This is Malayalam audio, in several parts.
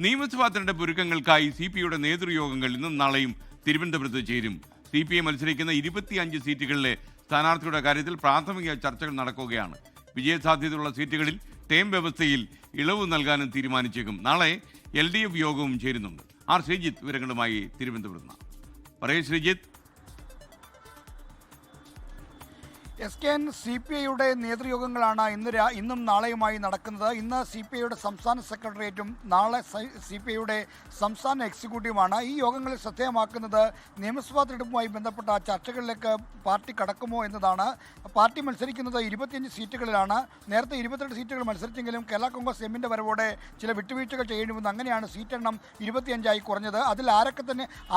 നിയമസഭാ തെരഞ്ഞെടുപ്പ് ഒരുക്കങ്ങൾക്കായി CPIയുടെ നേതൃയോഗങ്ങൾ ഇന്നും നാളെയും തിരുവനന്തപുരത്ത് ചേരും. CPI മത്സരിക്കുന്ന 25 സീറ്റുകളിലെ സ്ഥാനാർത്ഥിയുടെ കാര്യത്തിൽ പ്രാഥമിക ചർച്ചകൾ നടക്കുകയാണ്. വിജയസാധ്യതയുള്ള സീറ്റുകളിൽ ടേം വ്യവസ്ഥയിൽ ഇളവ് നൽകാനും തീരുമാനിച്ചേക്കും. നാളെ LDF യോഗവും ചേരുന്നുണ്ട്. ശ്രീജിത്ത് വിവരങ്ങളുമായി തിരുവനന്തപുരത്ത്. പറയൂ ശ്രീജിത്ത്. CPIയുടെ നേതൃയോഗങ്ങളാണ് ഇന്നും നാളെയുമായി നടക്കുന്നത്. ഇന്ന് CPIയുടെ സംസ്ഥാന സെക്രട്ടേറിയറ്റും നാളെ CPIയുടെ സംസ്ഥാന എക്സിക്യൂട്ടീവുമാണ്. ഈ യോഗങ്ങളിൽ ശ്രദ്ധേയമാക്കുന്നത് നിയമസഭാ തെരഞ്ഞെടുപ്പുമായി ബന്ധപ്പെട്ട ചർച്ചകളിലേക്ക് പാർട്ടി കടക്കുമോ എന്നതാണ്. പാർട്ടി മത്സരിക്കുന്നത് 25 സീറ്റുകളിലാണ്. നേരത്തെ 22 സീറ്റുകൾ മത്സരിച്ചെങ്കിലും കേരള കോൺഗ്രസ് എമ്മിൻ്റെ വരവോടെ ചില വിട്ടുവീഴ്ചകൾ ചെയ്യേണ്ടി വന്നു. അങ്ങനെയാണ് സീറ്റ് എണ്ണം 25 കുറഞ്ഞത്. അതിൽ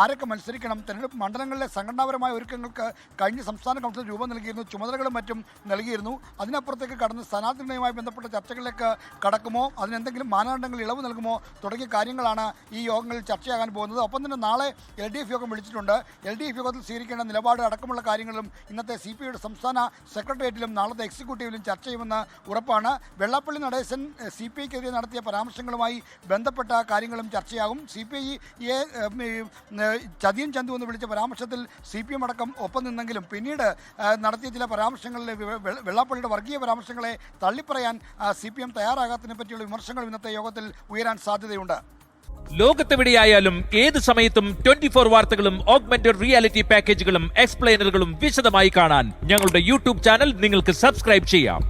ആരൊക്കെ മത്സരിക്കണം, തെരഞ്ഞെടുപ്പ് മണ്ഡലങ്ങളിലെ സംഘടനാപരമായ ഒരുക്കങ്ങൾക്ക് കഴിഞ്ഞ സംസ്ഥാന കൗൺസിൽ രൂപം നൽകിയിരുന്നു, ചുമതലകളും മറ്റും നൽകിയിരുന്നു. അതിനപ്പുറത്തേക്ക് കടന്ന് സ്ഥാനാർത്ഥികളുമായി ബന്ധപ്പെട്ട ചർച്ചകളിലേക്ക് കടക്കുമോ, അതിനെന്തെങ്കിലും മാനദണ്ഡങ്ങൾ ഇളവ് നൽകുമോ തുടങ്ങിയ കാര്യങ്ങളാണ് ഈ യോഗങ്ങളിൽ ചർച്ചയാകാൻ പോകുന്നത്. ഒപ്പം തന്നെ നാളെ LDF യോഗം വിളിച്ചിട്ടുണ്ട്. LDF യോഗത്തിൽ സ്വീകരിക്കേണ്ട നിലപാട് അടക്കമുള്ള കാര്യങ്ങളും ഇന്നത്തെ CPIയുടെ സംസ്ഥാന സെക്രട്ടേറിയറ്റിലും നാളത്തെ എക്സിക്യൂട്ടീവിലും ചർച്ച ചെയ്യുമെന്ന് ഉറപ്പാണ്. വെള്ളാപ്പള്ളി നടേശൻ CPIക്കെതിരെ നടത്തിയ പരാമർശങ്ങളുമായി ബന്ധപ്പെട്ട കാര്യങ്ങളും ചർച്ചയാകും. CPIയെ ചതിയൻ ചന്തു എന്ന് വിളിച്ച പരാമർശത്തിൽ CPM അടക്കം ഒപ്പം നിന്നെങ്കിലും പിന്നീട് നടത്തിയ ചില പരാമർശങ്ങളിലെ വെള്ളാപ്പള്ളിയുടെ വർഗീയ പരാമർശങ്ങളെ തള്ളിപ്പറയാൻ CPM തയ്യാറാകാത്തതിനെ പറ്റിയുള്ള വിമർശനങ്ങൾ ഇന്നത്തെ യോഗത്തിൽ ഉയരാൻ സാധ്യതയുണ്ട്. ലോകത്തെവിടെയായാലും ഏത് സമയത്തും 24 വാർത്തകളും ഓഗ്മെന്റഡ് റിയാലിറ്റി പാക്കേജുകളും എക്സ്പ്ലെയിനറുകളും വിശദമായി കാണാൻ ഞങ്ങളുടെ YouTube ചാനൽ നിങ്ങൾക്ക് സബ്സ്ക്രൈബ് ചെയ്യാം.